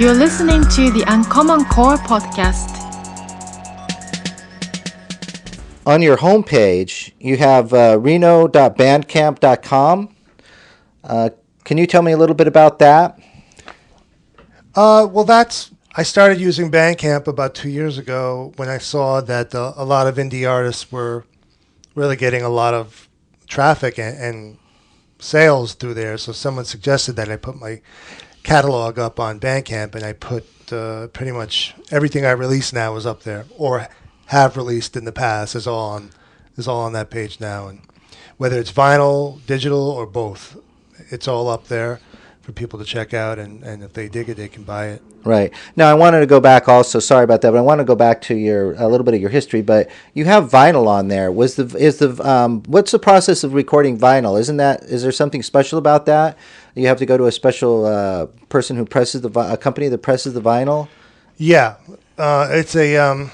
You're listening to the UnCommonCore Podcast. On your homepage, you have reno.bandcamp.com. Can you tell me a little bit about that? I started using Bandcamp about 2 years ago when I saw that a lot of indie artists were really getting a lot of traffic and sales through there. So someone suggested that I put my catalog up on Bandcamp, and I put pretty much everything I release now is up there, or have released in the past is all on that page now. And whether it's vinyl, digital, or both, it's all up there for people to check out, and if they dig it, they can buy it. Right. Now, I wanted to go back also, sorry about that, but I want to go back to a little bit of your history, but you have vinyl on there. What's the process of recording vinyl? Is there something special about that? You have to go to a special person who presses a company that presses the vinyl? Yeah. It's a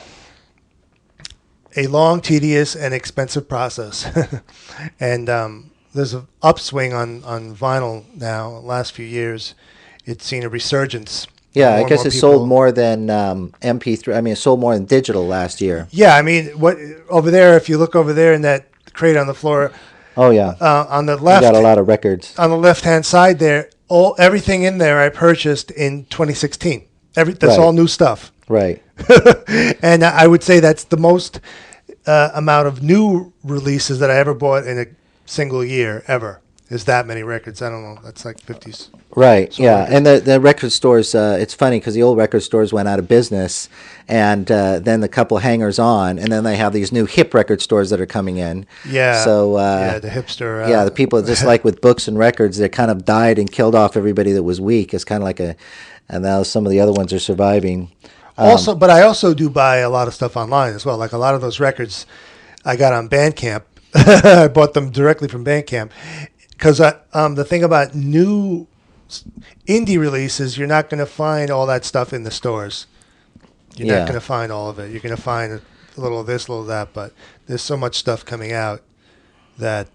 long, tedious, and expensive process. And there's an upswing on vinyl now. Last few years, it's seen a resurgence. Yeah, I guess it sold more than MP3. I mean, it sold more than digital last year. Yeah, I mean, over there, if you look over there in that crate on the floor. Oh, yeah. On the left. You got a lot of records. On the left-hand side there, everything in there I purchased in 2016. That's all new stuff. Right. And I would say that's the most amount of new releases that I ever bought in a single year ever. Is that many records? I don't know. That's like 50s. Right, yeah. And the record stores, it's funny because the old record stores went out of business, and then the couple hangers on, and then they have these new hip record stores that are coming in. Yeah. So, the hipster. The people, just like with books and records, they kind of died and killed off everybody that was weak. It's kind of like and now some of the other ones are surviving. But I also do buy a lot of stuff online as well. Like a lot of those records I got on Bandcamp. I bought them directly from Bandcamp. Because the thing about new indie releases, you're not going to find all that stuff in the stores. You're not going to find all of it. You're going to find a little of this, a little of that. But there's so much stuff coming out that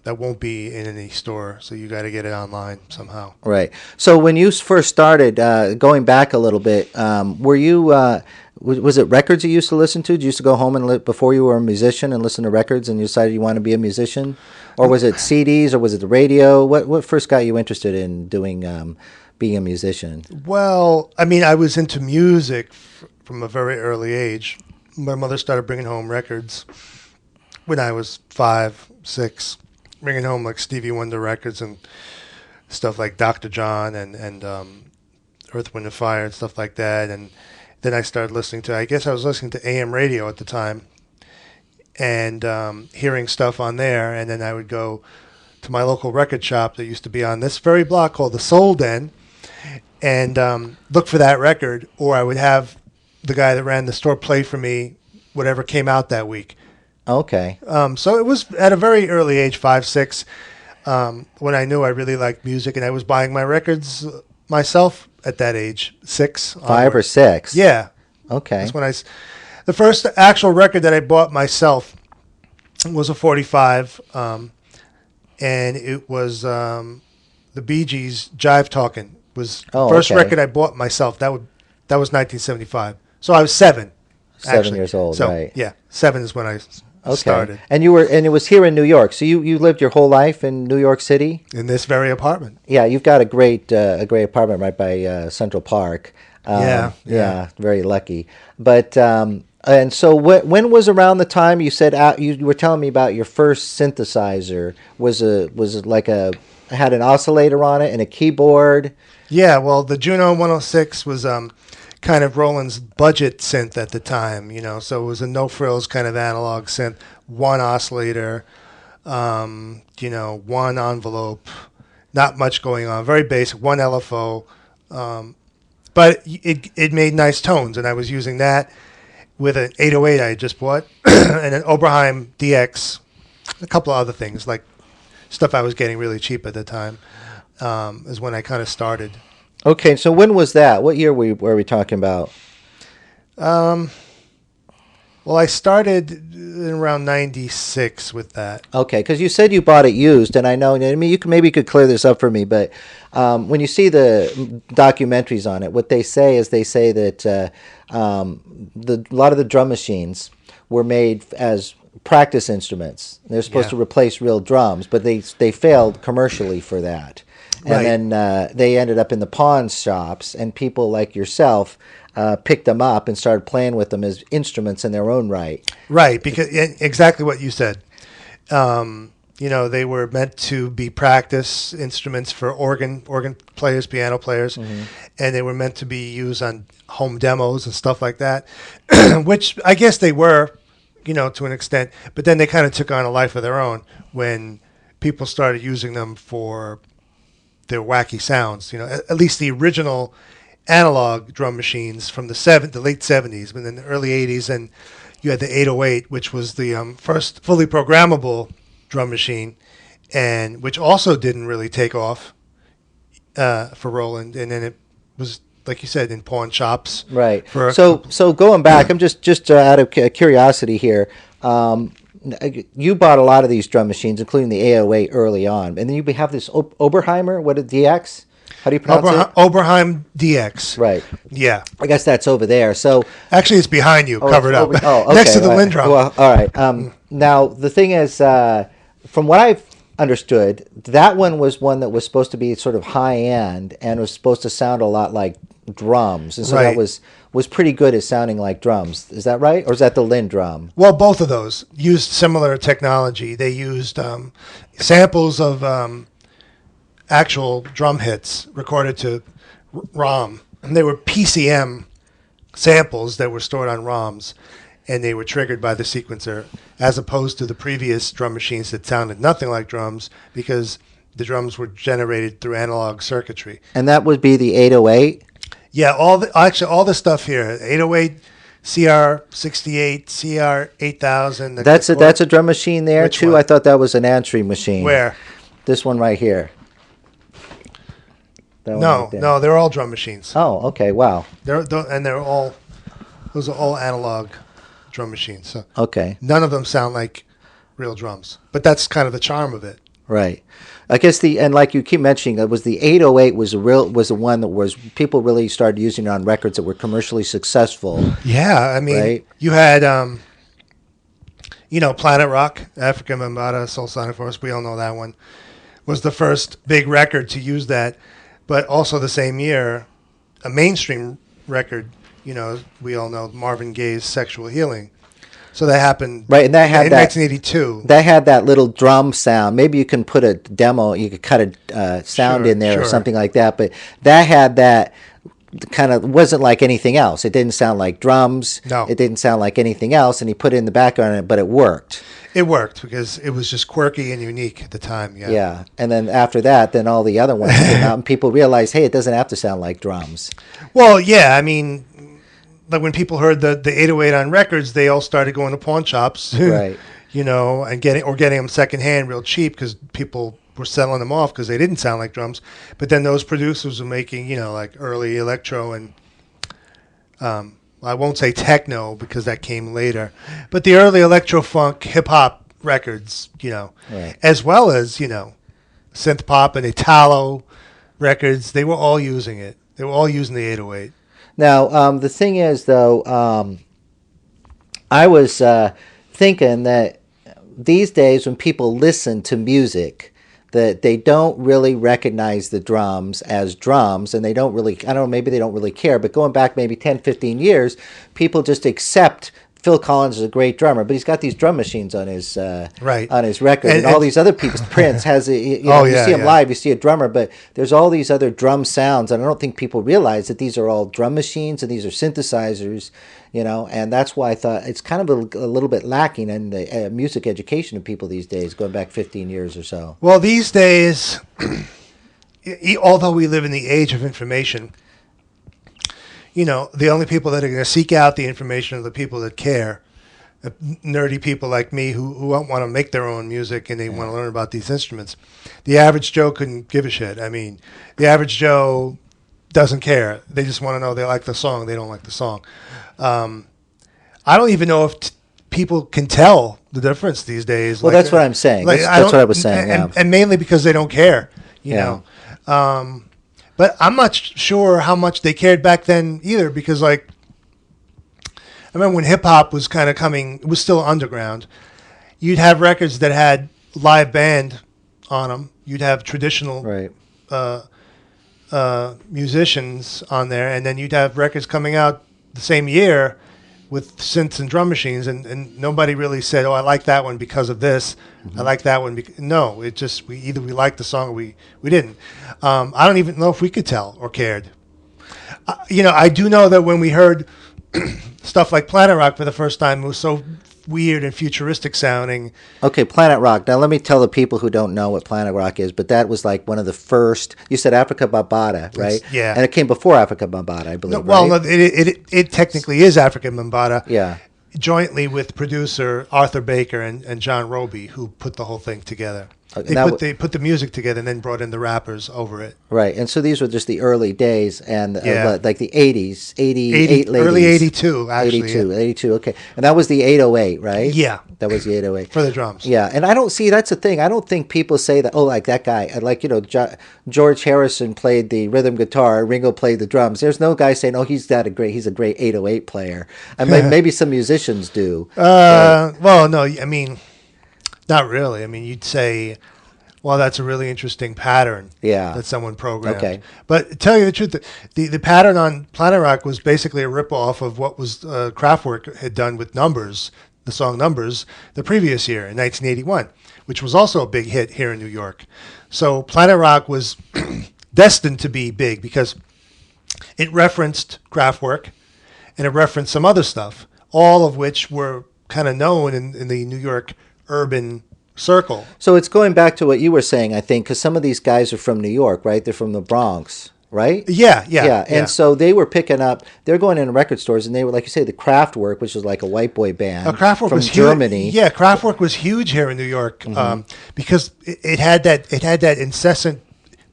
won't be in any store. So you got to get it online somehow. Right. So when you first started, going back a little bit, were you... was it records you used to listen to? Did you used to go home and before you were a musician and listen to records and you decided you wanted to be a musician? Or was it CDs or was it the radio? What first got you interested in doing being a musician? Well, I mean, I was into music from a very early age. My mother started bringing home records when I was 5, 6, bringing home like Stevie Wonder records and stuff like Dr. John and Earth, Wind, and Fire and stuff like that. And then I started listening to, I guess I was listening to AM radio at the time and hearing stuff on there. And then I would go to my local record shop that used to be on this very block called the Soul Den and look for that record. Or I would have the guy that ran the store play for me whatever came out that week. Okay. So it was at a very early age, 5, 6, when I knew I really liked music. And I was buying my records myself at that age, 6. 5 or 6? Yeah. Okay. That's when the first actual record that I bought myself was a 45, and it was the Bee Gees' Jive Talkin' was the first record I bought myself. That was 1975. So I was 7. 7 years old, so, right? Yeah, 7 is when I started. And it was here in New York. So you lived your whole life in New York City? In this very apartment. Yeah, you've got a great apartment right by Central Park. Yeah, very lucky. But and so when was around the time you said you were telling me about your first synthesizer? Was it like had an oscillator on it and a keyboard? Yeah, well, the Juno 106 was kind of Roland's budget synth at the time, so it was a no-frills kind of analog synth, one oscillator, one envelope, not much going on, very basic, one LFO, but it made nice tones, and I was using that with an 808 I had just bought, and an Oberheim DX, a couple of other things, like stuff I was getting really cheap at the time, is when I kind of started. Okay, so when was that? What year were we talking about? Well, I started around 96 with that. Okay, because you said you bought it used, and I know. I mean, you could clear this up for me, but when you see the documentaries on it, what they say is that a lot of the drum machines were made as practice instruments. They're supposed to replace real drums, but they failed commercially for that. And then they ended up in the pawn shops, and people like yourself picked them up and started playing with them as instruments in their own right. Right, because exactly what you said. They were meant to be practice instruments for organ players, piano players, and they were meant to be used on home demos and stuff like that, which I guess they were, to an extent. But then they kind of took on a life of their own when people started using them for their wacky sounds. At least the original analog drum machines from the late 70s, but in the early 80s, and you had the 808, which was the first fully programmable drum machine, and which also didn't really take off for Roland, and then it was, like you said, in pawn shops. Right. So going back, I'm just out of curiosity here. You bought a lot of these drum machines, including the 808 early on, and then you have this Oberheimer. What is DX? How do you pronounce it? Oberheim DX. Right. Yeah. I guess that's over there. So actually, it's behind you, covered up, okay, next to the Lindrum. Well, all right. Now the thing is, from what I've understood, that one was one that was supposed to be sort of high end and was supposed to sound a lot like drums, and so that was pretty good at sounding like drums. Is that right, or is that the Lindrum? Well, both of those used similar technology. They used samples of actual drum hits recorded to ROM, and they were PCM samples that were stored on ROMs, and they were triggered by the sequencer, as opposed to the previous drum machines that sounded nothing like drums because the drums were generated through analog circuitry. And that would be the 808? Yeah, all the stuff here, 808, CR68, CR8000. That's a drum machine there, Which too? one? I thought that was an answering machine. Where? This one right here. No, they're all drum machines. Oh, okay, wow. Those are all analog drum machines. So okay. None of them sound like real drums, but that's kind of the charm of it. Right. I guess and like you keep mentioning, it was the 808 was the one that was people really started using it on records that were commercially successful. Yeah, I mean, right? You had Planet Rock, Africa Mambata, Soul Sonic Force. We all know that one was the first big record to use that. But also the same year, a mainstream record, we all know Marvin Gaye's Sexual Healing. So that happened right, and that had in 1982. That had that little drum sound. Maybe you can put a demo, you could cut a sound in there or something like that. But that had that kind of, wasn't like anything else. It didn't sound like drums. No. It didn't sound like anything else. And he put it in the background, but it worked. It worked because it was just quirky and unique at the time. Yeah. Yeah. And then after that, then all the other ones came out and people realized, hey, it doesn't have to sound like drums. Well, yeah. I mean, like when people heard the 808 on records, they all started going to pawn shops, right? And getting them secondhand real cheap because people were selling them off because they didn't sound like drums. But then those producers were making, like early electro and I won't say techno because that came later, but the early electro funk hip hop records, right. As well as synth pop and Italo records, they were all using it. They were all using the 808. Now, the thing is, though, I was thinking that these days when people listen to music, that they don't really recognize the drums as drums, and they don't really, I don't know, maybe they don't really care, but going back maybe 10, 15 years, people just accept Phil Collins is a great drummer, but he's got these drum machines on his on his record, and all these other people. Prince has you see him live, you see a drummer, but there's all these other drum sounds, and I don't think people realize that these are all drum machines and these are synthesizers, and that's why I thought it's kind of a little bit lacking in the music education of people these days, going back 15 years or so. Well, these days, although we live in the age of information, the only people that are going to seek out the information are the people that care. Nerdy people like me who want to make their own music and they want to learn about these instruments. The average Joe couldn't give a shit. I mean, the average Joe doesn't care. They just want to know they like the song. They don't like the song. I don't even know if people can tell the difference these days. Well, that's what I'm saying. That's what I was saying. And mainly because they don't care, you know. But I'm not sure how much they cared back then either, because like I remember when hip hop was kind of coming, it was still underground. You'd have records that had live band on them. You'd have traditional musicians on there, and then you'd have records coming out the same year with synths and drum machines, and nobody really said, "Oh, I like that one because of this. I like that one." No, it just we liked the song or we didn't. I don't even know if we could tell or cared. I do know that when we heard stuff like Planet Rock for the first time, it was so weird and futuristic sounding. Okay, Planet Rock. Now let me tell the people who don't know what Planet Rock is, but that was like one of the first. You said Africa Bambaataa, right? Yeah, and it came before Africa Bambaataa, I believe. No, right? It technically is Africa Bambaataa. Yeah, jointly with producer Arthur Baker and John Roby, who put the whole thing together. They put the music together and then brought in the rappers over it. Right, and so these were just the early days, and like the 80s, 88 ladies. Early 82, actually. 82, okay. And that was the 808, right? Yeah. That was the 808. For the drums. Yeah, and I don't see, that's the thing, I don't think people say that, oh, like that guy, like, George Harrison played the rhythm guitar, Ringo played the drums. There's no guy saying, oh, he's a great 808 player. I mean, maybe some musicians do. Well, no, I mean... Not really. I mean, you'd say, well, that's a really interesting pattern that someone programmed. Okay. But to tell you the truth, the pattern on Planet Rock was basically a ripoff of what was Kraftwerk had done with Numbers, the song Numbers, the previous year in 1981, which was also a big hit here in New York. So Planet Rock was destined to be big because it referenced Kraftwerk and it referenced some other stuff, all of which were kind of known in the New York urban circle. So it's going back to what you were saying, I think, because some of these guys are from New York, right? They're from the Bronx, right? Yeah. And so they were picking up, they're going into record stores, and they were, like you say, the Kraftwerk, which was like a white boy band from Germany. Yeah, Kraftwerk was huge here in New York because it had that incessant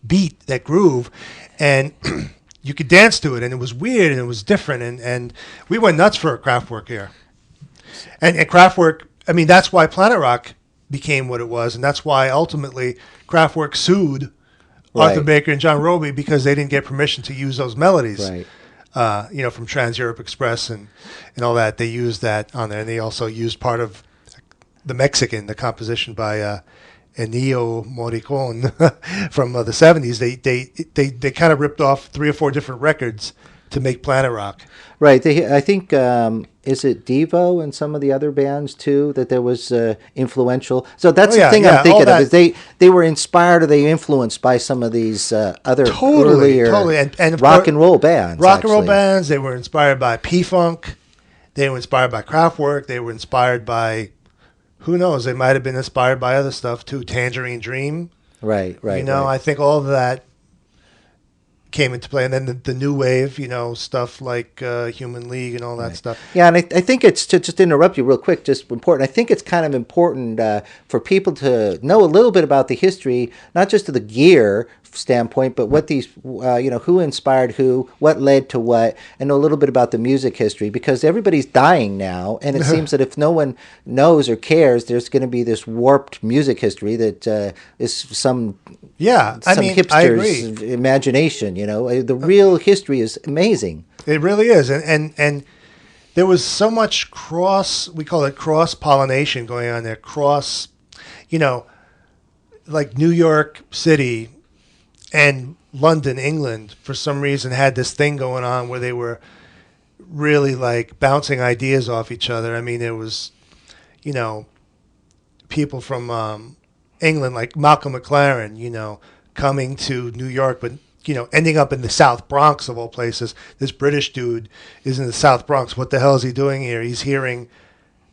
beat, that groove, and you could dance to it, and it was weird, and it was different, and we went nuts for Kraftwerk here. And Kraftwerk, I mean, that's why Planet Rock became what it was, and that's why ultimately Kraftwerk sued Arthur Baker and John Roby because they didn't get permission to use those melodies. Right. From Trans-Europe Express and all that. They used that on there, and they also used part of the composition by Ennio Morricone from the 70s. They kind of ripped off 3 or 4 different records to make Planet Rock. Right. I think, is it Devo and some of the other bands too, that there was influential? So that's the thing I'm thinking of, is they were inspired or they influenced by some of these other earlier and rock and roll bands. And roll bands, they were inspired by P-Funk. They were inspired by Kraftwerk. They were inspired by, who knows, they might have been inspired by other stuff too, Tangerine Dream. Right. I think all of that came into play, and then the new wave, stuff like Human League and all that stuff. Yeah, and I think it's, to just interrupt you real quick, just important. I think it's kind of important for people to know a little bit about the history, not just of the gear standpoint, but what these, who inspired who, what led to what, and know a little bit about the music history, because everybody's dying now, and it seems that if no one knows or cares, there's going to be this warped music history that is some hipster's imagination. The real history is amazing. It really is, and there was so much we call it cross-pollination going on there, like New York City and London, England, for some reason had this thing going on where they were really like bouncing ideas off each other. I mean, there was, people from England, like Malcolm McLaren, coming to New York, but, ending up in the South Bronx of all places. This British dude is in the South Bronx. What the hell is he doing here? He's hearing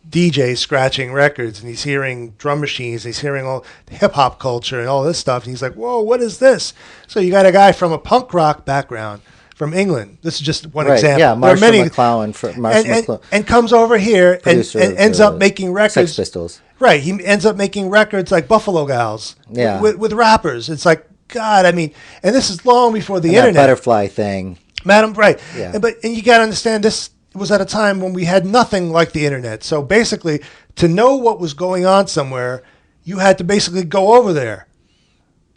DJs scratching records, and he's hearing drum machines, and he's hearing all hip-hop culture and all this stuff, and he's like, whoa, what is this? So you got a guy from a punk rock background from England. This is just one example. Yeah, Marshall McLuhan. And comes over here and ends up making records. Sex Pistols. Right, he ends up making records like Buffalo Gals with rappers. It's like, God, I mean, and this is long before the internet. That butterfly thing. Madam, right. Yeah. And you got to understand this. it was at a time when we had nothing like the internet. So basically, to know what was going on somewhere, you had to basically go over there,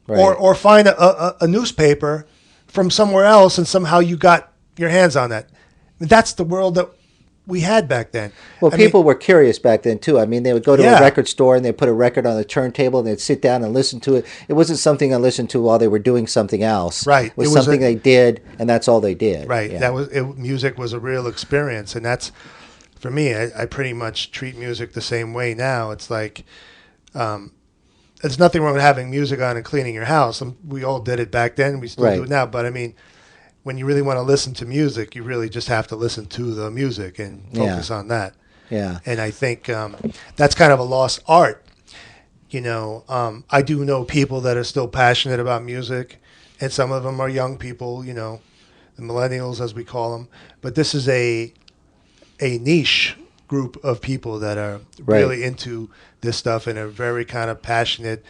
Right. or find a newspaper from somewhere else, and somehow you got your hands on that. That's the world that we had back then. Well, people were curious back then too. I mean, they would go to a record store and they'd put a record on the turntable and they'd sit down and listen to it. It wasn't something I listened to while they were doing something else. Right. It was something they did, and that's all they did. Right. Yeah. That was music was a real experience, and that's for me. I pretty much treat music the same way now. It's like there's nothing wrong with having music on and cleaning your house. We all did it back then. We still do it now. But I mean, when you really want to listen to music, you really just have to listen to the music and focus on that. Yeah. And I think that's kind of a lost art. You know, I do know people that are still passionate about music, and some of them are young people, you know, the millennials, as we call them. But this is a niche group of people that are really into this stuff in a very kind of passionate,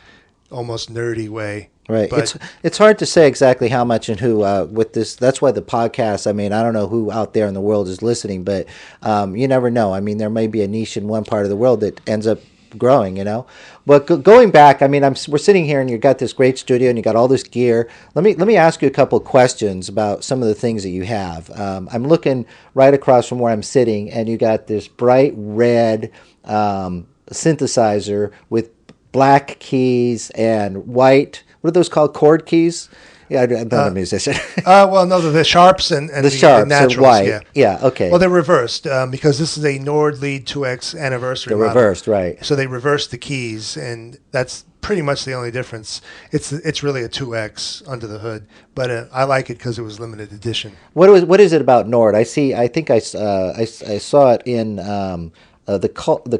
almost nerdy way. Right. But It's hard to say exactly how much and who with this. That's why the podcast, I mean, I don't know who out there in the world is listening, but you never know. I mean, there may be a niche in one part of the world that ends up growing, you know. But going back, I mean, we're sitting here and you've got this great studio and you got all this gear. Let me ask you a couple of questions about some of the things that you have. I'm looking right across from where I'm sitting, and you got this bright red synthesizer with black keys and white. What are those called? Chord keys? Yeah, I'm not a musician. well, no, the sharps and the sharps naturals, are white. Yeah, okay. Well, they're reversed because this is a Nord Lead 2X anniversary They're model. reversed, right. So they reversed the keys, and that's pretty much the only difference. It's really a 2X under the hood, but I like it because it was limited edition. What is it about Nord? I think I saw it in the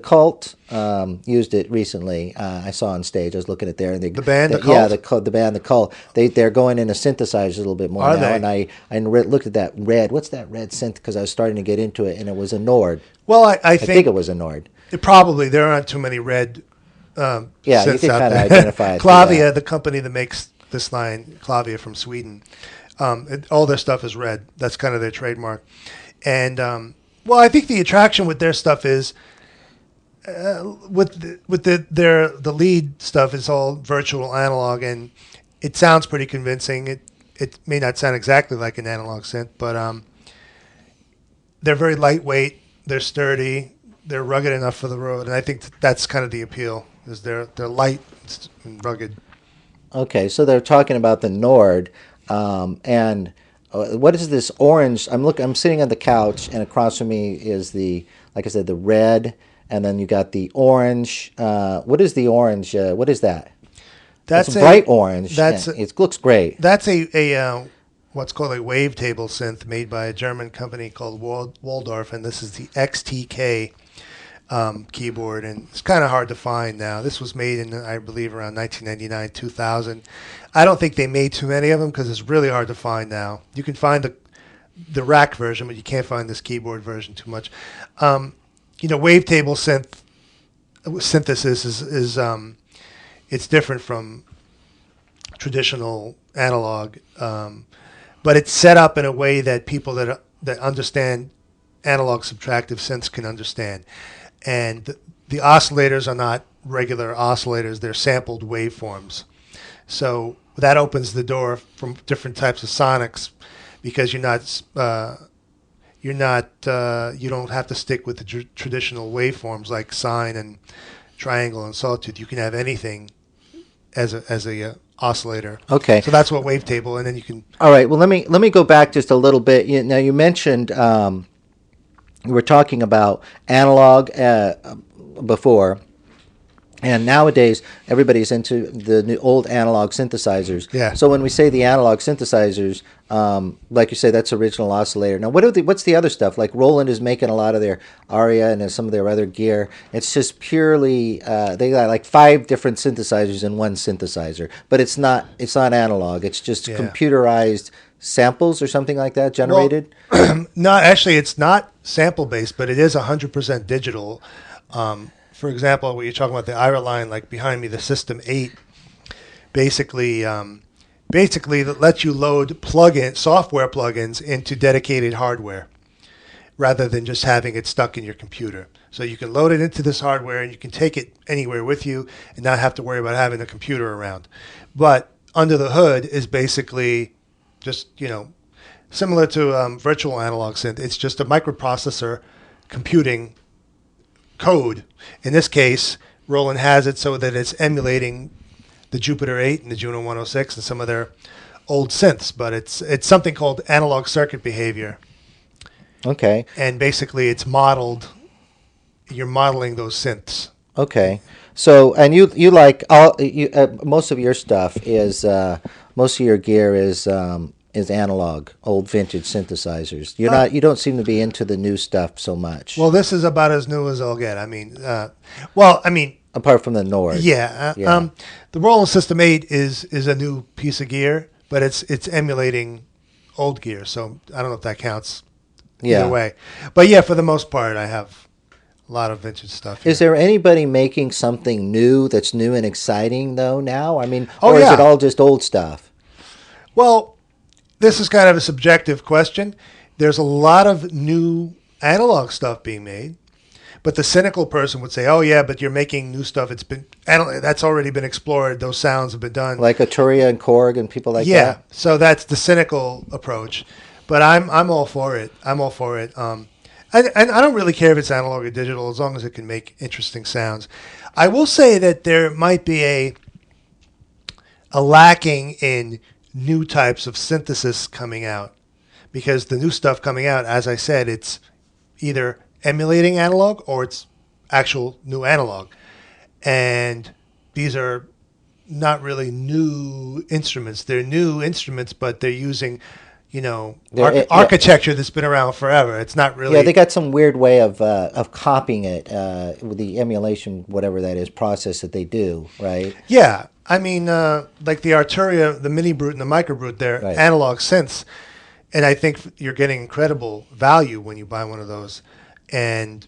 Cult used it recently. I saw on stage. I was looking at there, and the band, the Cult? Yeah, the band, the Cult. They're going into synthesizers a little bit more Are now. they? And I looked at that red. What's that red synth? Because I was starting to get into it, and it was a Nord. Well, I think it was a Nord. Probably there aren't too many red. Yeah, you synths can out kind of there. identify it. Clavia, the company that makes this line, Clavia from Sweden, all their stuff is red. That's kind of their trademark. And well, I think the attraction with their stuff is. With the lead stuff is all virtual analog, and it sounds pretty convincing. It may not sound exactly like an analog synth, but they're very lightweight, they're sturdy, they're rugged enough for the road, and I think that's kind of the appeal. Is they're light and rugged. Okay, so they're talking about the Nord, and what is this orange? I'm sitting on the couch, and across from me is like I said, the red. And then you got the orange. What is the orange? What is that? That's it's bright orange. It looks great. That's a what's called a wavetable synth made by a German company called Waldorf, and this is the XTK keyboard, and it's kind of hard to find now. This was made in, I believe, around 1999, 2000. I don't think they made too many of them because it's really hard to find now. You can find the rack version, but you can't find this keyboard version too much. You know, wavetable synthesis is it's different from traditional analog, but it's set up in a way that people that understand analog subtractive synths can understand. And the oscillators are not regular oscillators; they're sampled waveforms. So that opens the door from different types of sonics because you don't have to stick with the traditional waveforms like sine and triangle and sawtooth. You can have anything as a oscillator. Okay. So that's what wavetable, and then you can. All right. Well, let me go back just a little bit. Now you mentioned we were talking about analog before. And nowadays, everybody's into the new old analog synthesizers. Yeah. So when we say the analog synthesizers, like you say, that's original oscillator. Now, what's the other stuff? Like Roland is making a lot of their Aria and some of their other gear. It's just purely they got like 5 different synthesizers in one synthesizer, but it's not analog. It's just computerized samples or something like that generated. Well, no, actually, it's not sample based, but it is 100% digital. For example, when you're talking about the Ira line, like behind me, the System 8, basically that lets you load software plugins into dedicated hardware. rather than just having it stuck in your computer. So you can load it into this hardware and you can take it anywhere with you and not have to worry about having a computer around. But under the hood is basically just, similar to virtual analog synth. It's just a microprocessor computing code. In this case, Roland has it so that it's emulating the Jupiter 8 and the Juno 106 and some of their old synths, but it's something called analog circuit behavior. Okay. And basically you're modeling those synths. Okay. So, and you like most of your stuff is most of your gear is analog, old vintage synthesizers. You don't seem to be into the new stuff so much. Well, this is about as new as I'll get. Apart from the Nord. Yeah. The Roland System 8 is a new piece of gear, but it's emulating old gear, so I don't know if that counts either way. But yeah, for the most part, I have a lot of vintage stuff here. Is there anybody making something new that's new and exciting, though, now? I mean, is it all just old stuff? Well, this is kind of a subjective question. There's a lot of new analog stuff being made. But the cynical person would say, "Oh yeah, but you're making new stuff. That's already been explored. Those sounds have been done." Like Arturia and Korg and people like that. Yeah, so that's the cynical approach. But I'm all for it. And I don't really care if it's analog or digital as long as it can make interesting sounds. I will say that there might be a lacking in new types of synthesis coming out, because the new stuff coming out, as I said, it's either emulating analog or it's actual new analog. And these are not really new instruments. They're new instruments, but they're using, architecture that's been around forever. It's not really... Yeah, they got some weird way of copying it with the emulation, whatever that is, process that they do, right? Yeah. I mean, like the Arturia, the Mini Brute and the Micro Brute, they're analog synths. And I think you're getting incredible value when you buy one of those. And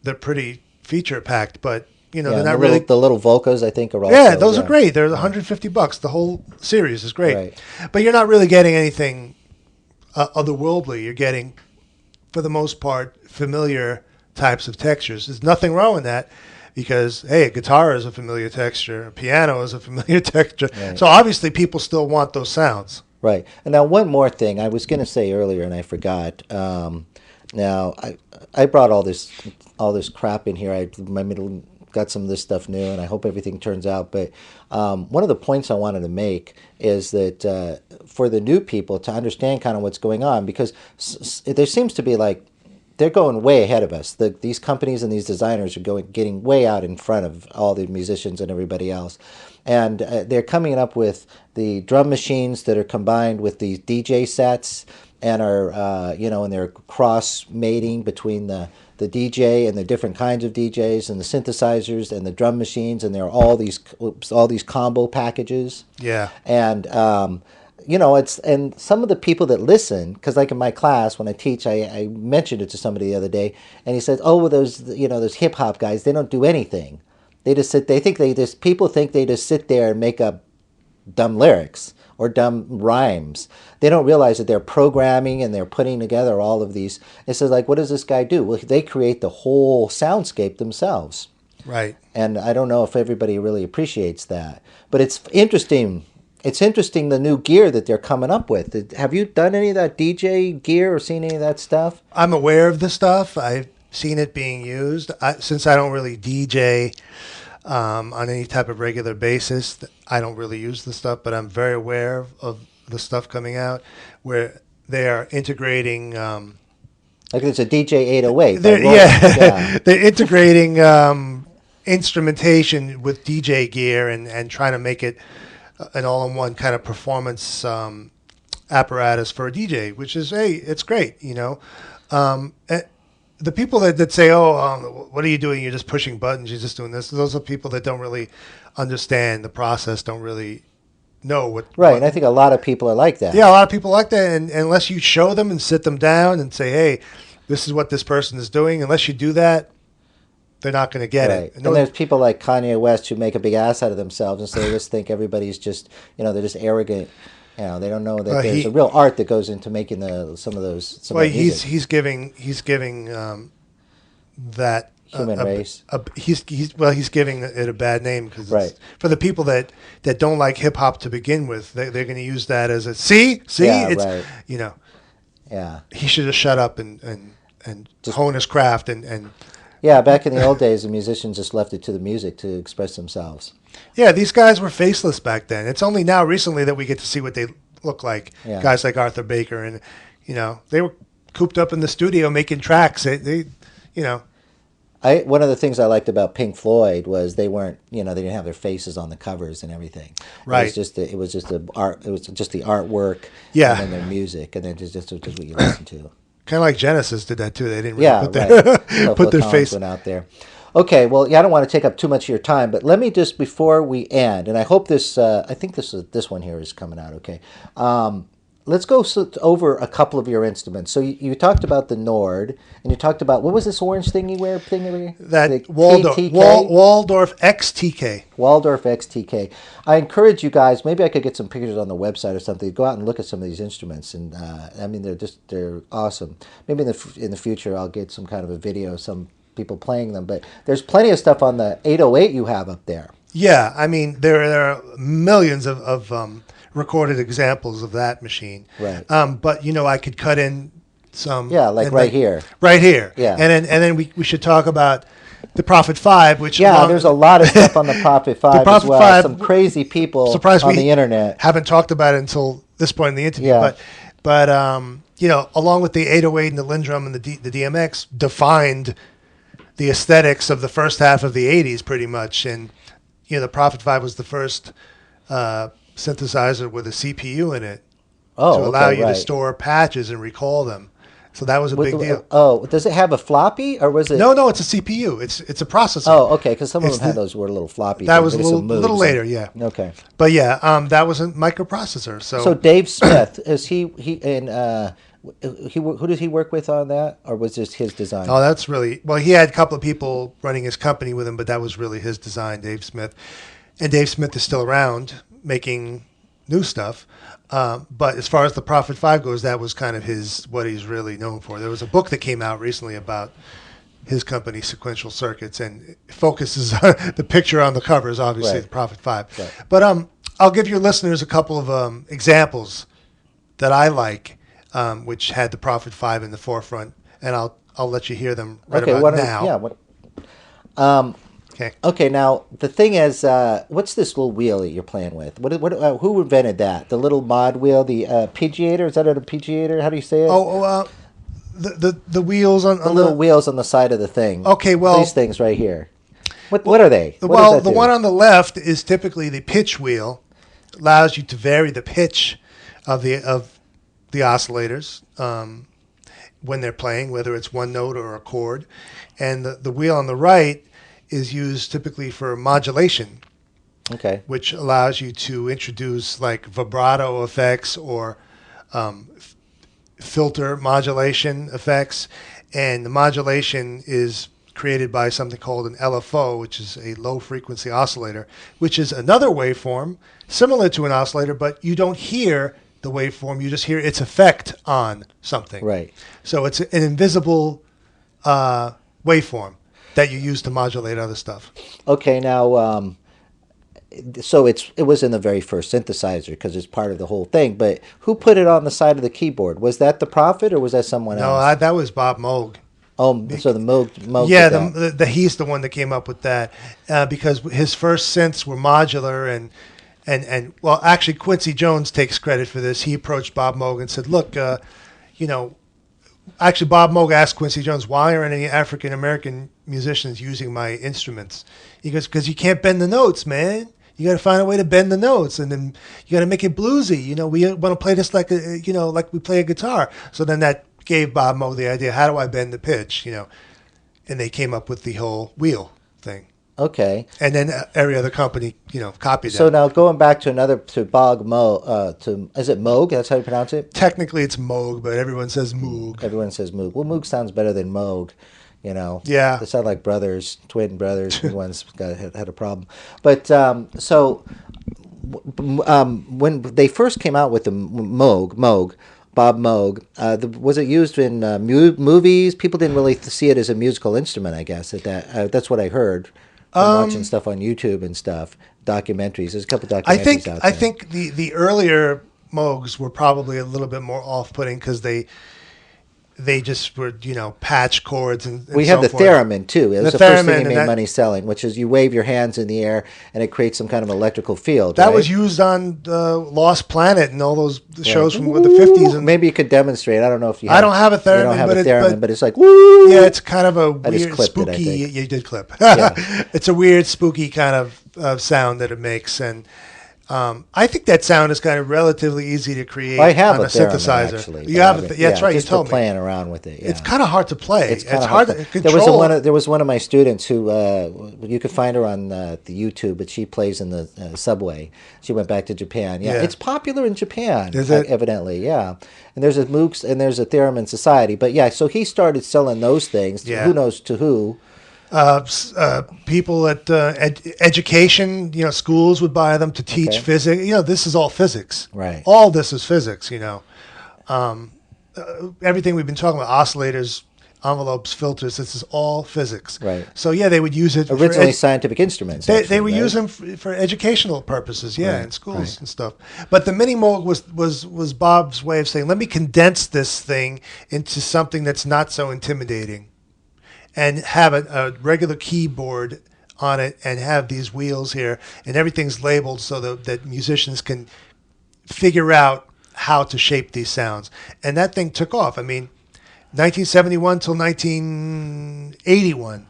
they're pretty feature packed, but they're not really... The little Volcas, I think, are also... Yeah, those are great. They're $150. The whole series is great. Right. But you're not really getting anything otherworldly. You're getting, for the most part, familiar types of textures. There's nothing wrong with that, because, hey, a guitar is a familiar texture, a piano is a familiar texture. Right. So obviously people still want those sounds. Right. And now one more thing I was going to say earlier and I forgot. Now I brought all this crap in here. I got some of this stuff new, and I hope everything turns out. But one of the points I wanted to make is that for the new people to understand kind of what's going on, because there seems to be like they're going way ahead of us. These companies and these designers are getting way out in front of all the musicians and everybody else. And they're coming up with the drum machines that are combined with these DJ sets and are, and they're cross-mating between the DJ and the different kinds of DJs and the synthesizers and the drum machines, and there are all these combo packages. Yeah. And and some of the people that listen, because like in my class when I teach, I mentioned it to somebody the other day, and he said, "Oh, well, those hip hop guys, they don't do anything. They just sit. People think they just sit there and make up dumb lyrics or dumb rhymes. They don't realize that they're programming and they're putting together all of these." It says, like, what does this guy do? Well, they create the whole soundscape themselves. Right. And I don't know if everybody really appreciates that. But it's interesting. It's interesting, the new gear that they're coming up with. Have you done any of that DJ gear or seen any of that stuff? I'm aware of the stuff. I've seen it being used. Since I don't really DJ on any type of regular basis, I don't really use the stuff, but I'm very aware of the stuff coming out where they are integrating... like it's a DJ 808. They're integrating instrumentation with DJ gear and trying to make it an all-in-one kind of performance apparatus for a DJ, which is, hey, it's great, the people that say, what are you doing? You're just pushing buttons. You're just doing this. Those are people that don't really understand the process, don't really know what... Right, and I think a lot of people are like that. Yeah, a lot of people like that, and unless you show them and sit them down and say, hey, this is what this person is doing, unless you do that, they're not going to get it. And there's people like Kanye West who make a big ass out of themselves, and so they just think everybody's just, they're just arrogant You know, they don't know that there's a real art that goes into making some of those. Well, he's giving that human race. He's giving it a bad name because for the people that don't like hip hop to begin with, they're going to use that as a it's you know. Yeah. He should have shut up and just hone his craft and. Yeah, back in the old days, the musicians just left it to the music to express themselves. Yeah, these guys were faceless back then. It's only now recently that we get to see what they look like. Yeah. Guys like Arthur Baker, and you know, they were cooped up in the studio making tracks. They you know. One of the things I liked about Pink Floyd was they weren't, you know, they didn't have their faces on the covers and everything. Right. It was just the art. It was just the artwork. Yeah. And then their music, and then just what you listen to. Kind of like Genesis did that too. They didn't really put their face out there. Okay, well, yeah, I don't want to take up too much of your time, but let me just, before we end, and I hope this, I think this one here is coming out okay. Let's go over a couple of your instruments. So you talked about the Nord, and you talked about, what was this orange thing you wear? That Waldorf XTK. Waldorf XTK. I encourage you guys, maybe I could get some pictures on the website or something, go out and look at some of these instruments. And I mean, they're awesome. Maybe in the future I'll get some kind of a video of some people playing them. But there's plenty of stuff on the 808 you have up there. Yeah, I mean, there are millions of recorded examples of that machine. Right. But you know, I could cut in some. Yeah, like here. Right here. Yeah. And then we should talk about the Prophet 5, which there's a lot of stuff on the Prophet 5 as well. 5, some crazy people surprised on the internet. Haven't talked about it until this point in the interview. Yeah. But you know, along with the 808 and the Lindrum and the DMX, defined the aesthetics of the first half of the 80s pretty much. And you know, the Prophet 5 was the first synthesizer with a CPU in it to allow you to store patches and recall them. So that was a big deal. Oh, does it have a floppy or was it? No, it's a CPU. It's a processor. Oh, okay, because some of them had those were little floppy. That was a little later, yeah. Okay. But yeah, that was a microprocessor. So Dave Smith, is he who did he work with on that, or was this his design? Oh, that's really well. He had a couple of people running his company with him, but that was really his design, Dave Smith. And Dave Smith is still around making new stuff. But as far as the Prophet 5 goes, that was kind of what he's really known for. There was a book that came out recently about his company, Sequential Circuits, and it focuses on the picture on the cover is obviously the Prophet 5. Right. But I'll give your listeners a couple of examples that I like, which had the Prophet 5 in the forefront, and I'll let you hear them now. Okay. Now the thing is, what's this little wheel that you're playing with? Who invented that? The little mod wheel, the arpeggiator. Is that an arpeggiator? How do you say it? The wheels on the little wheels on the side of the thing. Okay, well, these things right here. What are they? The one on the left is typically the pitch wheel. Allows you to vary the pitch of the oscillators when they're playing, whether it's one note or a chord. And the wheel on the right is used typically for modulation, which allows you to introduce like vibrato effects or filter modulation effects. And the modulation is created by something called an LFO, which is a low-frequency oscillator, which is another waveform similar to an oscillator, but you don't hear the waveform, you just hear its effect on something. Right. So it's an invisible waveform that you use to modulate other stuff. Okay, now, so it was in the very first synthesizer because it's part of the whole thing. But who put it on the side of the keyboard? Was that the Prophet or was that someone else? No, that was Bob Moog. Oh, so the Moog. Yeah, he's the one that came up with that because his first synths were modular and well, actually Quincy Jones takes credit for this. He approached Bob Moog and said, "Look, Actually, Bob Moog asked Quincy Jones, why aren't any African-American musicians using my instruments? He goes, because you can't bend the notes, man. You got to find a way to bend the notes, and then you got to make it bluesy. We want to play this like we play a guitar. So then that gave Bob Moog the idea, how do I bend the pitch, And they came up with the whole wheel thing. Okay. And then every other company, copied that. So now going back to Bob Moog, is it Moog? That's how you pronounce it? Technically it's Moog, but everyone says Moog. Everyone says Moog. Well, Moog sounds better than Moog, Yeah. They sound like brothers, twin brothers. One's had a problem. But so when they first came out with the Moog, Bob Moog, was it used in movies? People didn't really see it as a musical instrument, I guess. That's what I heard from watching stuff on YouTube and stuff, documentaries. There's a couple documentaries out there. I think the earlier Moogs were probably a little bit more off-putting because they just were, patch chords and we so had the forth. theremin too. It was the first thing he made that, money selling, which is you wave your hands in the air and it creates some kind of electrical field. That right? was used on Lost Planet and all those shows from the 50s. And maybe you could demonstrate. I don't know if you. I don't have a theremin. You don't have but a theremin, but it's like woo. Yeah, it's kind of a weird, spooky. You did clip. It's a weird, spooky kind of sound that it makes, and I think that sound is kind of relatively easy to create I have on a theremin, synthesizer. Actually, You have it. Yeah, that's right. Just You told for playing around with it. Yeah. It's kind of hard to play. It's hard to control. There was one of my students who you could find her on the YouTube, but she plays in the subway. She went back to Japan. Yeah, it's popular in Japan. Is it? Evidently, yeah. And there's a MOOCs and there's a theremin society. But yeah, so he started selling those things. Yeah. Who knows to who? People at education, schools would buy them to teach physics. This is all physics. Right. All this is physics. Everything we've been talking about, oscillators, envelopes, filters. This is all physics. Right. So yeah, they would use it. Originally scientific instruments. They would right? use them for educational purposes. Yeah, right. in schools and stuff. But the Mini Moog was Bob's way of saying, let me condense this thing into something that's not so intimidating. And have a regular keyboard on it and have these wheels here and everything's labeled so that musicians can figure out how to shape these sounds. And that thing took off. I mean, 1971 till 1981,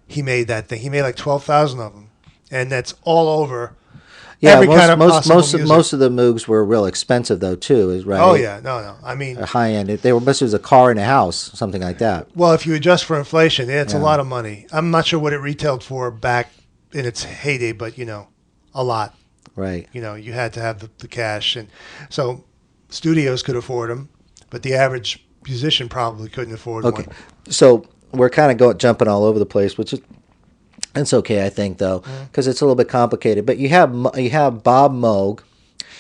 he made that thing. He made like 12,000 of them. And that's all over. Yeah, every kind of most music. of the Moogs were real expensive though too, is right? Oh yeah, no. I mean, high end. They were must was a car and a house, something like that. Well, if you adjust for inflation, it's a lot of money. I'm not sure what it retailed for back in its heyday, but a lot. Right. You had to have the cash, and so studios could afford them, but the average musician probably couldn't afford one. So we're kind of jumping all over the place, which is. It's okay, I think, though, because it's a little bit complicated. But you have Bob Moog,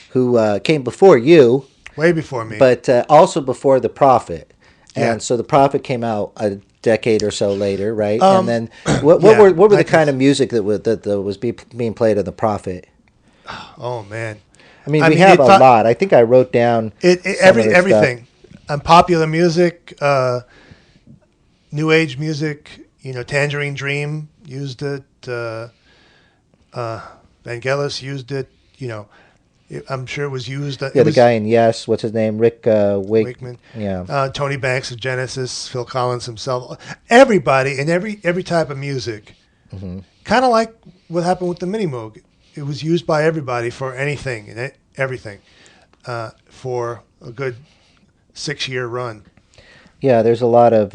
who came before you, way before me, but also before the Prophet, Yeah. and so the Prophet came out a decade or so later, right? And then what were the kind of music that was being played on the Prophet? Oh man, I mean, we have a lot. I think I wrote down everything, popular music, new age music. Tangerine Dream used it. Vangelis used it. I'm sure it was used. The guy in Yes, what's his name? Rick Wakeman. Yeah. Tony Banks of Genesis, Phil Collins himself. Everybody in every type of music. Mm-hmm. Kind of like what happened with the Mini Moog. It was used by everybody for anything and everything for a good 6-year run. Yeah, there's a lot of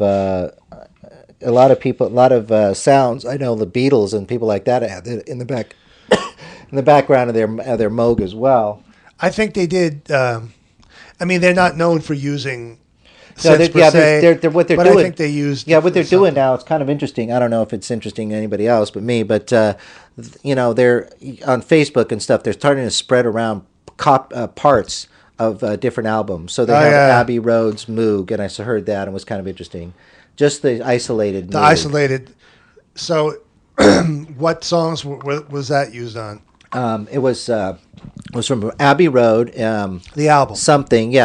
people, a lot of sounds. I know the Beatles and people like that have it in the back, in the background of their Moog as well. I think they did. They're not known for using synths per se. They're what they're but doing. I think they used. Yeah, what they're doing now. It's kind of interesting. I don't know if it's interesting to anybody else but me. But they're on Facebook and stuff. They're starting to spread around parts of different albums. So they have Abbey Road's Moog, and I heard that and was kind of interesting. Just the isolated. The isolated. So, what songs was that used on? It was from Abbey Road. The album. Something,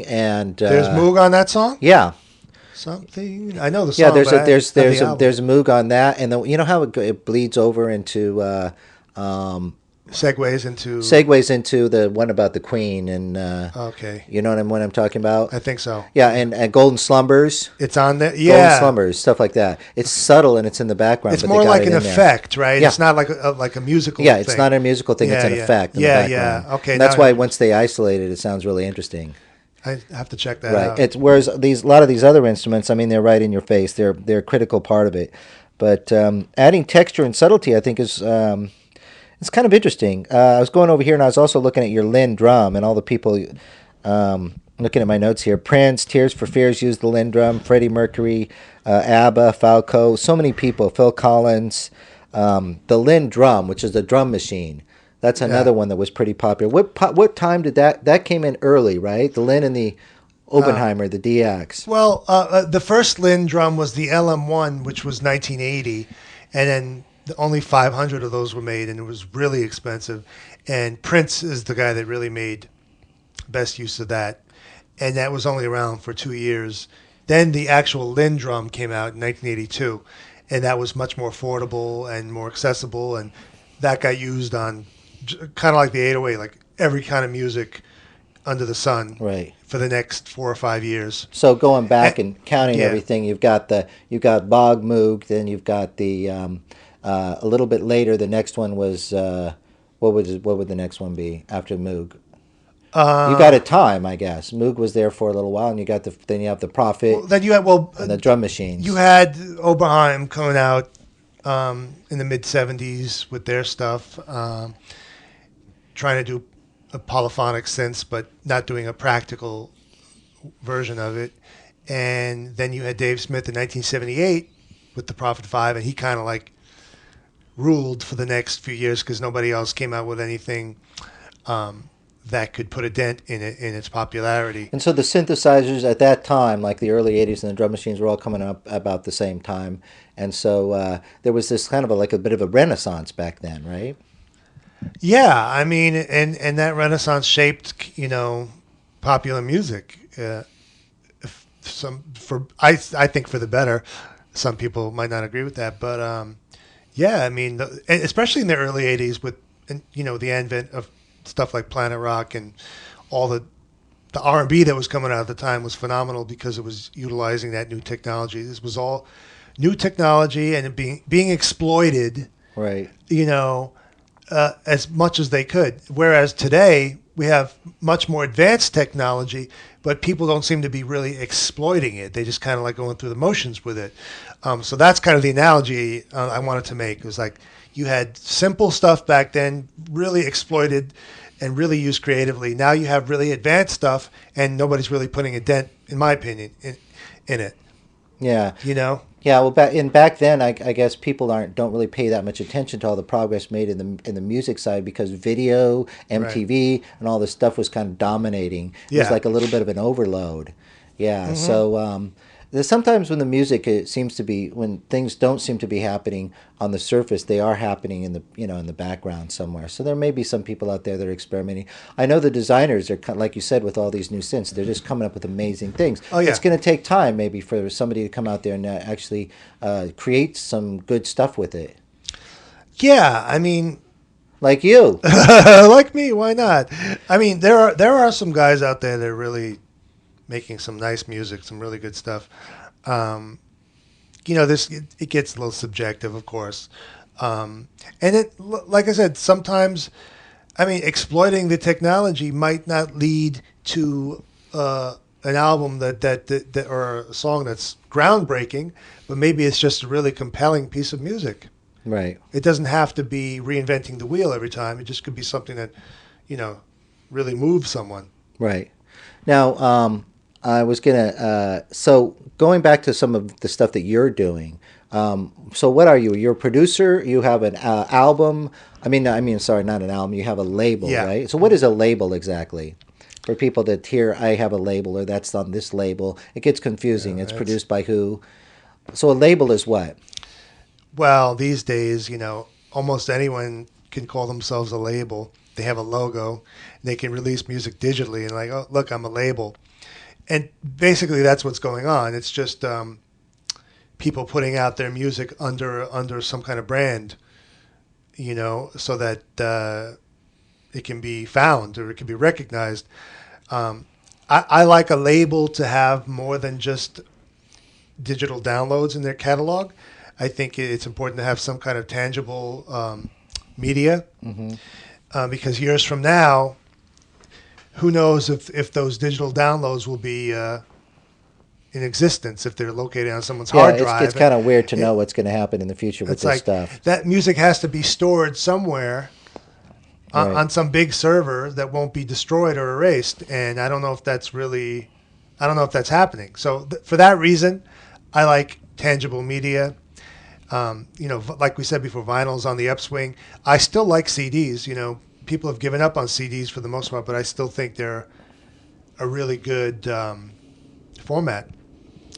and there's Moog on that song. Yeah. Something. I know the song. Yeah, there's a Moog on that, and you know how it bleeds over into. Segues into the one about the Queen and okay, you know what I'm talking about? I think so. Yeah, and Golden Slumbers. It's on there. Yeah, Golden Slumbers, stuff like that. It's subtle and it's in the background. It's more like an effect, right? Yeah. It's not like a musical. Yeah, thing. It's not a musical thing. It's an effect. In the background. Okay. And that's why once they isolate it, it sounds really interesting. I have to check that out. It's whereas a lot of these other instruments, they're right in your face. They're a critical part of it. But adding texture and subtlety, I think, is. It's kind of interesting. I was going over here, and I was also looking at your Linn drum, and all the people looking at my notes here. Prince, Tears for Fears used the Linn drum. Freddie Mercury, ABBA, Falco, so many people. Phil Collins. The Linn drum, which is the drum machine, That's another one that was pretty popular. What time did that came in early, right? The Lynn and the Oppenheimer, the DX. Well, the first Lynn drum was the LM1, which was 1980, and then only 500 of those were made, and it was really expensive. And Prince is the guy that really made best use of that, and that was only around for 2 years. Then the actual Lynn drum came out in 1982, and that was much more affordable and more accessible, and that got used on kind of like the 808, like every kind of music under the sun, right, for the next 4 or 5 years. So going back and counting everything, you've got Bog Moog, then you've got the a little bit later. The next one was what would the next one be after Moog? You got a time, I guess. Moog was there for a little while, and then you have the Prophet. Well, then you had and the drum machines. You had Oberheim coming out in the mid '70s with their stuff, trying to do a polyphonic synths, but not doing a practical version of it. And then you had Dave Smith in 1978 with the Prophet 5, and he kind of like ruled for the next few years because nobody else came out with anything that could put a dent in its popularity. And so the synthesizers at that time, like the early 80s, and the drum machines were all coming up about the same time. And so there was this kind of a bit of a renaissance back then, right? Yeah, I mean, and that renaissance shaped, popular music. I think for the better. Some people might not agree with that, but yeah, I mean, especially in the early '80s with the advent of stuff like Planet Rock and all the R&B that was coming out at the time was phenomenal because it was utilizing that new technology. This was all new technology and it being exploited, right? As much as they could. Whereas today we have much more advanced technology, but people don't seem to be really exploiting it. They just kind of like going through the motions with it. So that's kind of the analogy I wanted to make. It was like you had simple stuff back then, really exploited and really used creatively. Now you have really advanced stuff, and nobody's really putting a dent, in my opinion, in it. Yeah. Yeah, well, back then, I guess people don't really pay that much attention to all the progress made in the music side because video, MTV, and all this stuff was kind of dominating. It was like a little bit of an overload. Yeah. Mm-hmm. So there's sometimes when the music when things don't seem to be happening on the surface, they are happening in the background somewhere. So there may be some people out there that are experimenting. I know the designers are, like you said, with all these new synths, they're just coming up with amazing things. Oh, yeah. It's going to take time maybe for somebody to come out there and actually create some good stuff with it. Yeah, I mean, like you, like me, why not? I mean, there are some guys out there that are really making some nice music, some really good stuff. It gets a little subjective, of course. And it, like I said, sometimes, I mean, exploiting the technology might not lead to an album that or a song that's groundbreaking, but maybe it's just a really compelling piece of music. Right. It doesn't have to be reinventing the wheel every time. It just could be something that, really moves someone. Right. Now, I was gonna. So going back to some of the stuff that you're doing. So what are you? You're a producer. You have an album. Sorry, not an album. You have a label, right? So what is a label exactly? For people that hear, I have a label, or that's on this label, it gets confusing. It's produced by who? So a label is what? Well, these days, almost anyone can call themselves a label. They have a logo. They can release music digitally, and like, oh, look, I'm a label. And basically, that's what's going on. It's just people putting out their music under some kind of brand, so that it can be found or it can be recognized. I like a label to have more than just digital downloads in their catalog. I think it's important to have some kind of tangible media, because years from now, who knows if those digital downloads will be in existence, if they're located on someone's hard drive. It's kind of weird to know what's going to happen in the future with this stuff. That music has to be stored somewhere on some big server that won't be destroyed or erased, and I don't know if that's happening. So for that reason, I like tangible media. Like we said before, vinyl's on the upswing. I still like CDs, people have given up on CDs for the most part, but I still think they're a really good format.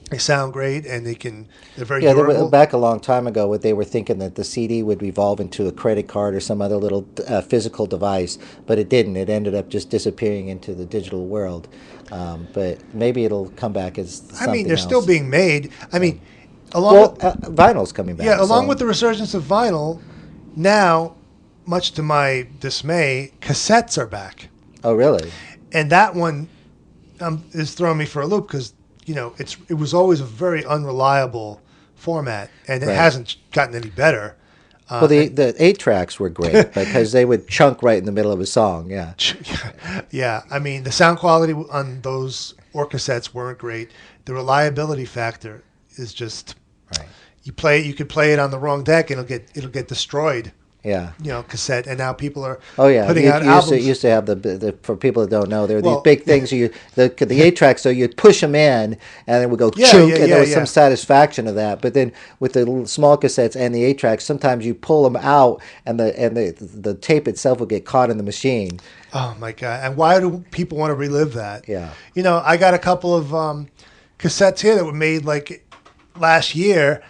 They sound great, and they're very durable. Back a long time ago, what they were thinking that the CD would evolve into a credit card or some other little physical device, but it didn't. It ended up just disappearing into the digital world. But maybe it'll come back as something they're else. still being made. Vinyl's coming back. Yeah, along with the resurgence of vinyl, now, much to my dismay, cassettes are back. Oh, really? And that one is throwing me for a loop because, it was always a very unreliable format, and it hasn't gotten any better. Well, the 8-tracks were great because they would chunk right in the middle of a song, yeah. Yeah, the sound quality on those or cassettes weren't great. The reliability factor is just... Right. You could play it on the wrong deck and it'll get destroyed. Yeah. Cassette, and now people are putting out albums. Used to have the for people that don't know, there were these big things. The 8-track, so you'd push them in, and it would go chunk, and there was some satisfaction of that. But then with the little small cassettes and the 8-tracks, sometimes you pull them out, and the tape itself would get caught in the machine. Oh my God! And why do people want to relive that? Yeah. I got a couple of cassettes here that were made like last year.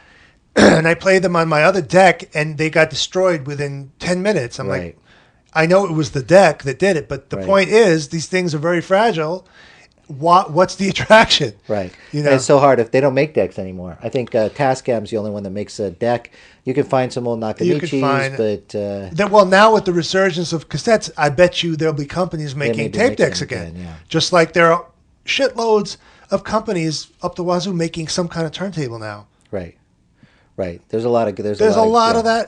And I played them on my other deck, and they got destroyed within 10 minutes. I'm like, I know it was the deck that did it, but the point is, these things are very fragile. What's the attraction? Right. And it's so hard if they don't make decks anymore. I think Tascam's the only one that makes a deck. You can find some old Nakamichis, but... well, now with the resurgence of cassettes, I bet you there'll be companies making tape decks again. Yeah. Just like there are shitloads of companies up the wazoo making some kind of turntable now. Right. There's a lot of that.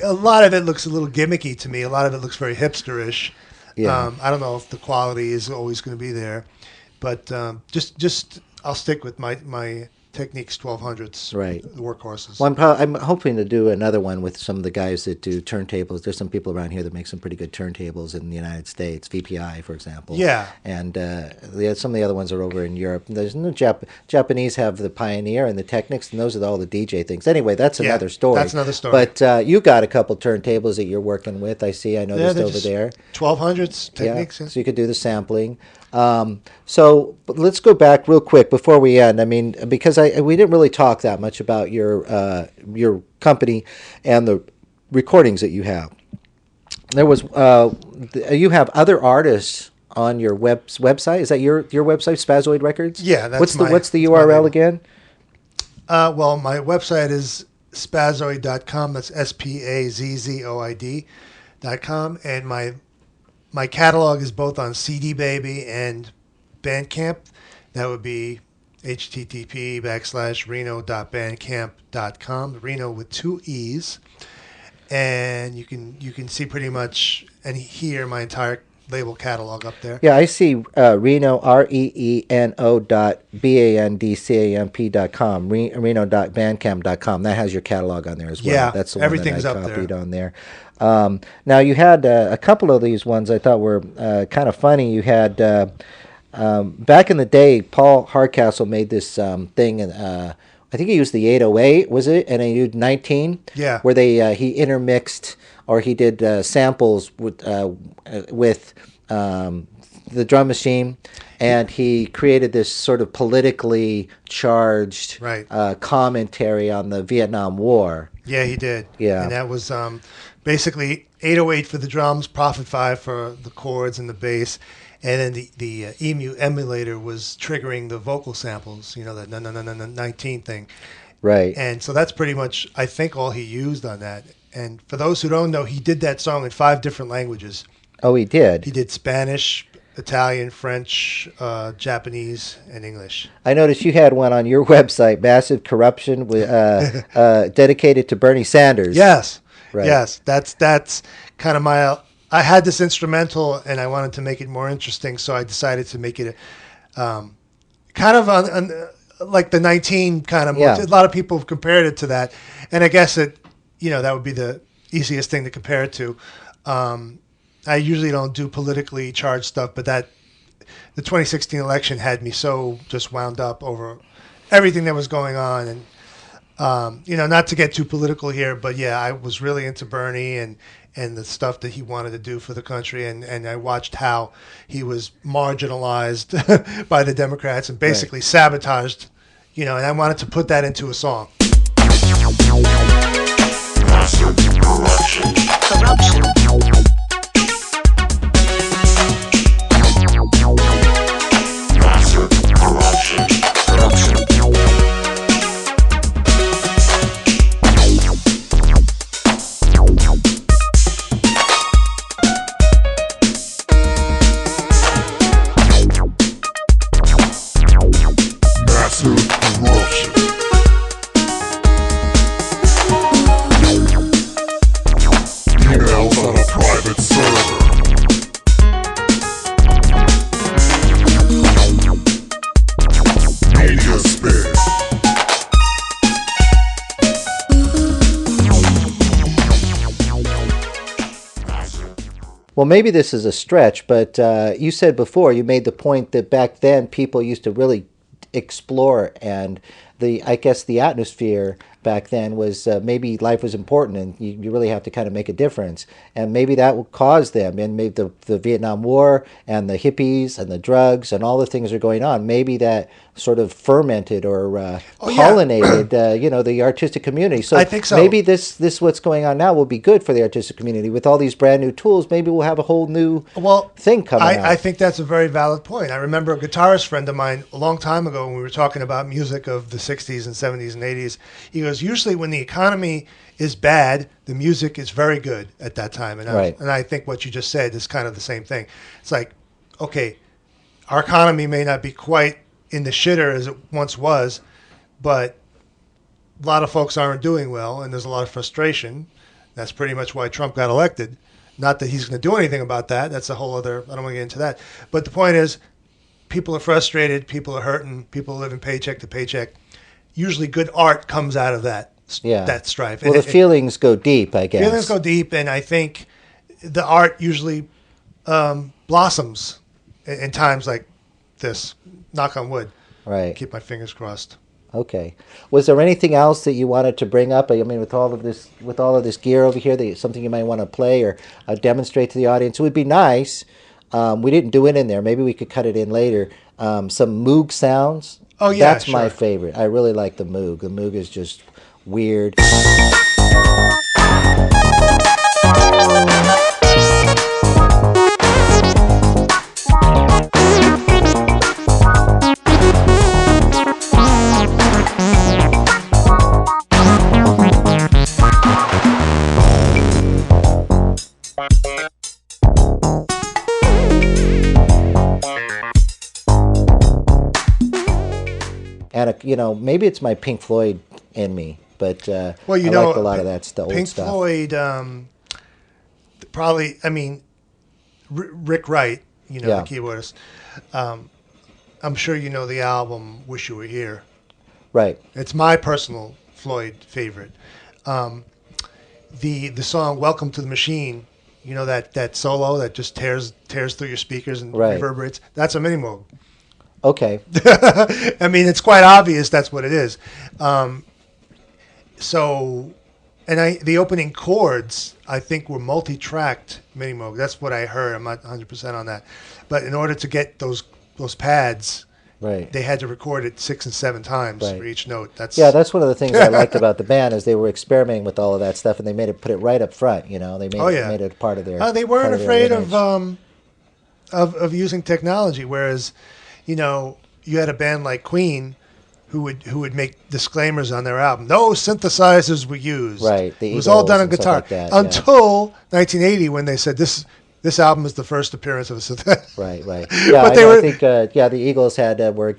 A lot of it looks a little gimmicky to me. A lot of it looks very hipsterish. Yeah. I don't know if the quality is always going to be there, but just I'll stick with my Techniques 1200s, the workhorses. Well, I'm hoping to do another one with some of the guys that do turntables. There's some people around here that make some pretty good turntables in the United States, VPI, for example. Yeah. And some of the other ones are over in Europe. There's no Japanese have the Pioneer and the Technics, and those are all the DJ things. Anyway, that's another story. That's another story. But you got a couple turntables that you're working with, I see. I noticed over there. 1200s Techniques. Yeah. So you could do the sampling. So let's go back real quick before we end. Because we didn't really talk that much about your company and the recordings that you have. There was you have other artists on your website. Is that your website, Spazzoid Records? Yeah, that's what's the URL again? Well, my website is spazzoid.com. That's spazzoid.com, and my catalog is both on CD Baby and Bandcamp. That would be http://reno.bandcamp.com. Reno with 2 E's. And you can see pretty much and hear my entire label catalog up there. Yeah, I see Reeno, REENO.BANDCAMP.com, Reno.bandcamp.com. That has your catalog on there as well. Yeah, that's the one everything's that I up copied on there. Now, you had a couple of these ones I thought were kind of funny. You had, back in the day, Paul Hardcastle made this thing, and I think he used the 808, was it? And he used 19? Yeah. Where he intermixed, or he did samples with the drum machine, and he created this sort of politically charged commentary on the Vietnam War. Yeah, he did. Yeah. And that was basically 808 for the drums, Prophet 5 for the chords and the bass. And then the EMU emulator was triggering the vocal samples, that 19 thing. Right. And so that's pretty much, I think, all he used on that. And for those who don't know, he did that song in 5 different languages. Oh, he did? He did Spanish, Italian, French, Japanese, and English. I noticed you had one on your website, Massive Corruption, dedicated to Bernie Sanders. Yes. Right. Yes. That's kind of my... I had this instrumental, and I wanted to make it more interesting, so I decided to make it kind of on like the 19 kind of. Yeah. A lot of people have compared it to that, and I guess that would be the easiest thing to compare it to. I usually don't do politically charged stuff, but the 2016 election had me so just wound up over everything that was going on, and Not to get too political here, but yeah, I was really into Bernie and the stuff that he wanted to do for the country, and I watched how he was marginalized by the Democrats and basically sabotaged, and I wanted to put that into a song. Corruption. Well, maybe this is a stretch, but you said before, you made the point that back then people used to really explore, and I guess the atmosphere back then was maybe life was important and you really have to kind of make a difference. And maybe that will cause them, and maybe the Vietnam War and the hippies and the drugs and all the things that are going on, maybe that sort of fermented or pollinated, the artistic community. So I think so. Maybe this what's going on now will be good for the artistic community. With all these brand new tools, maybe we'll have a whole new thing coming out. I think that's a very valid point. I remember a guitarist friend of mine a long time ago when we were talking about music of the 60s and 70s and 80s. He goes, usually when the economy is bad, the music is very good at that time. And I think what you just said is kind of the same thing. It's like, okay, our economy may not be quite in the shitter as it once was, but a lot of folks aren't doing well, and there's a lot of frustration. That's pretty much why Trump got elected. Not that he's going to do anything about that. That's a whole other, I don't want to get into that. But the point is, people are frustrated, people are hurting, people are living paycheck to paycheck. Usually good art comes out of that strife. Well, the feelings go deep, I guess. Feelings go deep, and I think the art usually blossoms in times like this. Knock on wood. Right. Keep my fingers crossed. Okay. Was there anything else that you wanted to bring up? I mean, with all of this gear over here, something you might want to play or demonstrate to the audience? It would be nice. We didn't do it in there. Maybe we could cut it in later. Some Moog sounds. Oh yeah, that's my favorite. I really like the Moog. The Moog is just weird. And maybe it's my Pink Floyd in me, but I like a lot of that stuff. Pink Floyd, probably. I mean, Rick Wright, the keyboardist. I'm sure you know the album "Wish You Were Here." Right. It's my personal Floyd favorite. The song "Welcome to the Machine," that solo that just tears through your speakers and reverberates. That's a Minimoog. Okay. I mean, it's quite obvious that's what it is. The opening chords, I think, were multi-tracked Minimoog. That's what I heard. I'm not 100% on that. But in order to get those pads, they had to record it 6 and 7 times for each note. That's one of the things I liked about the band is they were experimenting with all of that stuff, and they put it right up front. They made it part of their. They weren't afraid of using technology, whereas. You had a band like Queen who would make disclaimers on their album. No synthesizers were used. Right. It was all done on guitar. Like that, until 1980 when they said this album is the first appearance of a synthesizer. Right. Yeah, I think the Eagles were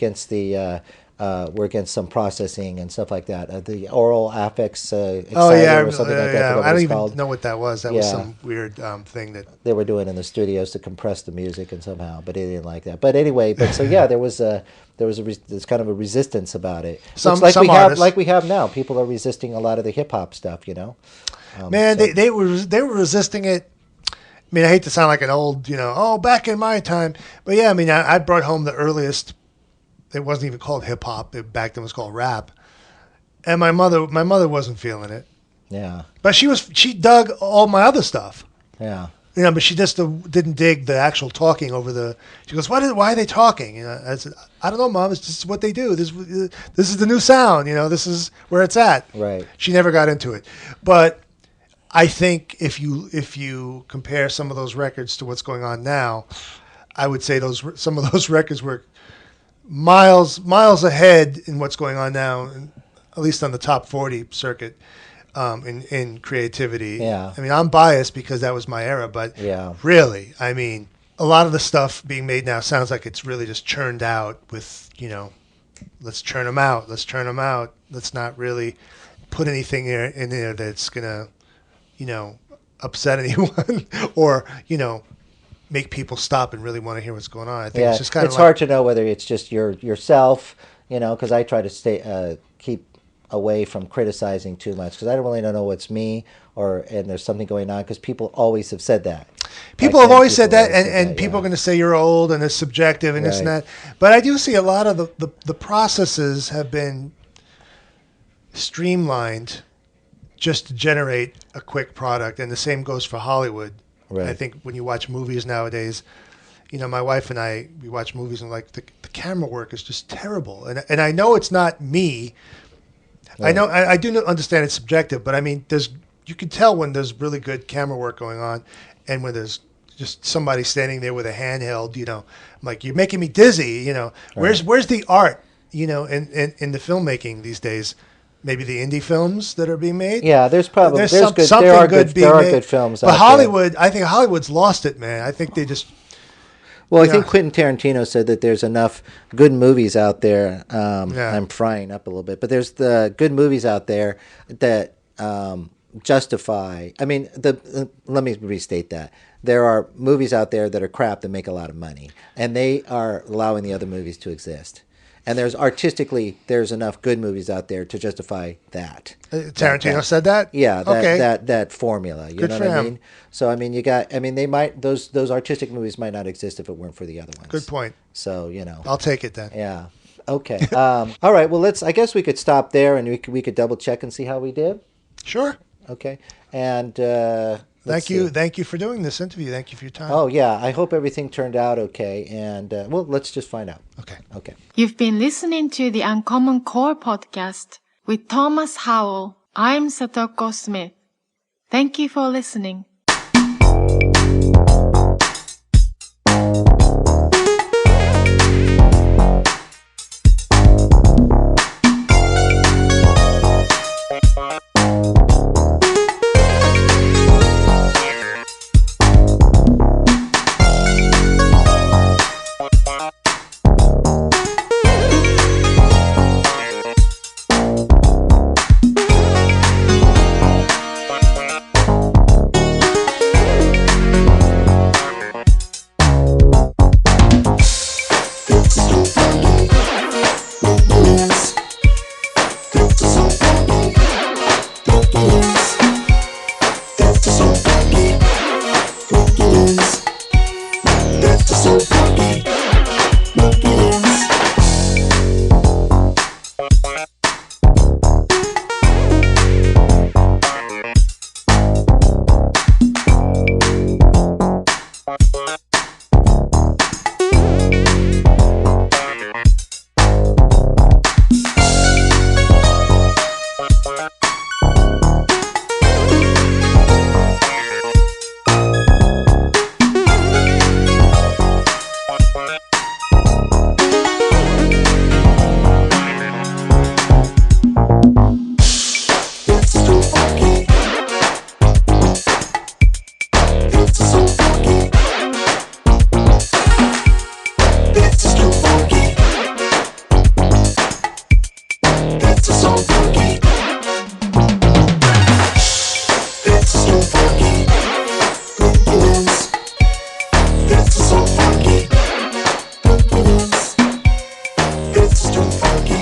against some processing and stuff like that. The oral affix exciter or something like that. I don't even know what that was. That was some weird thing that they were doing in the studios to compress the music and somehow, but they didn't like that. But anyway, there's kind of a resistance about it. Like we have now. People are resisting a lot of the hip hop stuff. They were resisting it. I mean, I hate to sound like an old, back in my time, but yeah, I mean, I brought home the earliest. It wasn't even called hip hop. Back then it was called rap. And my mother wasn't feeling it. Yeah. But she dug all my other stuff. Yeah. But she just didn't dig the actual talking over the. She goes, why are they talking? I said, I don't know, Mom. It's just what they do. This is the new sound. This is where it's at. Right. She never got into it, but I think if you compare some of those records to what's going on now, I would say some of those records were miles ahead in what's going on now, at least on the top 40 circuit. In creativity. Yeah. I mean, I'm biased because that was my era, but really, I mean, a lot of the stuff being made now sounds like it's really just churned out with, let's churn them out. Let's not really put anything in there that's going to, upset anyone or, make people stop and really want to hear what's going on. I think it's just kind of hard to know whether it's just yourself, because I try to keep away from criticizing too much because I don't really know what's me and there's something going on because people always have said that. People have always said that, and people are going to say you're old and it's subjective and this and that. But I do see a lot of the processes have been streamlined just to generate a quick product, and the same goes for Hollywood. Right. I think when you watch movies nowadays, my wife and we watch movies and like the camera work is just terrible, and I know it's not me. Right. I know I do understand it's subjective, but I mean, you can tell when there's really good camera work going on, and when there's just somebody standing there with a handheld. I'm like, you're making me dizzy. Right. Where's the art? In the filmmaking these days. Maybe the indie films that are being made. Yeah, there are good films. But Hollywood, I think Hollywood's lost it, man. I think they just. Well, I think Quentin Tarantino said that there's enough good movies out there. I'm frying up a little bit, but there's the good movies out there that justify. I mean, let me restate that. There are movies out there that are crap that make a lot of money, and they are allowing the other movies to exist. And there's enough good movies out there to justify that. Tarantino said that? Yeah, that formula. You know what I mean? So I mean, those artistic movies might not exist if it weren't for the other ones. Good point. So I'll take it then. Yeah. Okay. All right. Well, I guess we could stop there, and we could double check and see how we did. Sure. Okay. And thank you for doing this interview. Thank you for your time. Oh yeah, I hope everything turned out okay. And let's just find out. Okay. You've been listening to the Uncommon Core Podcast with Thomas Howell. I'm Satoko Smith. Thank you for listening. It's too funky.